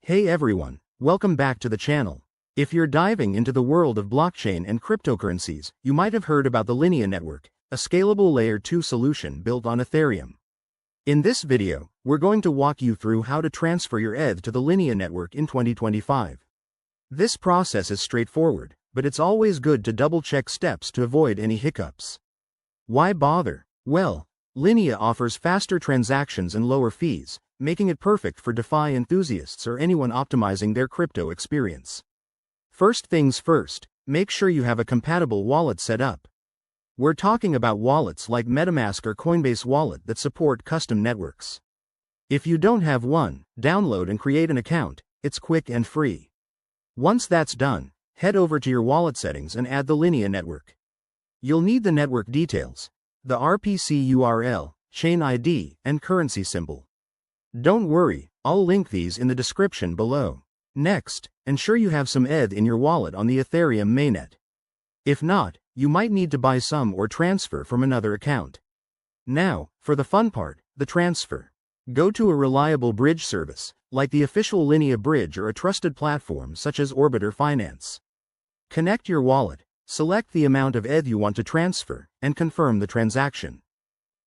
Hey everyone, welcome back to the channel. If you're diving into the world of blockchain and cryptocurrencies, you might have heard about the Linea network, a scalable Layer 2 solution built on Ethereum. In this video, we're going to walk you through how to transfer your ETH to the Linea network in 2025. This process is straightforward, but it's always good to double-check steps to avoid any hiccups. Why bother? Well, Linea offers faster transactions and lower fees, making it perfect for DeFi enthusiasts or anyone optimizing their crypto experience. First things first, make sure you have a compatible wallet set up. We're talking about wallets like MetaMask or Coinbase Wallet that support custom networks. If you don't have one, download and create an account. It's quick and free. Once that's done, head over to your wallet settings and add the Linea network. You'll need the network details, the RPC URL, chain ID, and currency symbol. Don't worry, I'll link these in the description below. Next, ensure you have some ETH in your wallet on the Ethereum mainnet. If not, you might need to buy some or transfer from another account. Now, for the fun part, the transfer. Go to a reliable bridge service, like the official Linea bridge or a trusted platform such as Orbiter Finance. Connect your wallet, select the amount of ETH you want to transfer, and confirm the transaction.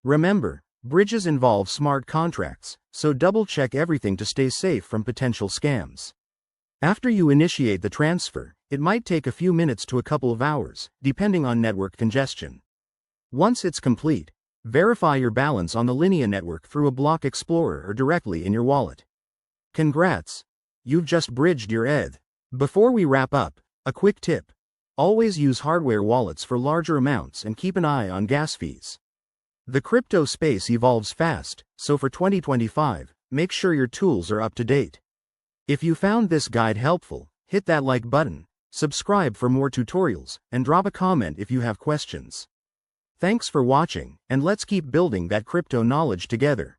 Remember, bridges involve smart contracts, so double-check everything to stay safe from potential scams. After you initiate the transfer, it might take a few minutes to a couple of hours, depending on network congestion. Once it's complete, verify your balance on the Linea network through a block explorer or directly in your wallet. Congrats! You've just bridged your ETH. Before we wrap up, a quick tip. Always use hardware wallets for larger amounts and keep an eye on gas fees. The crypto space evolves fast, so for 2025, make sure your tools are up to date. If you found this guide helpful, hit that like button, subscribe for more tutorials, and drop a comment if you have questions. Thanks for watching, and let's keep building that crypto knowledge together.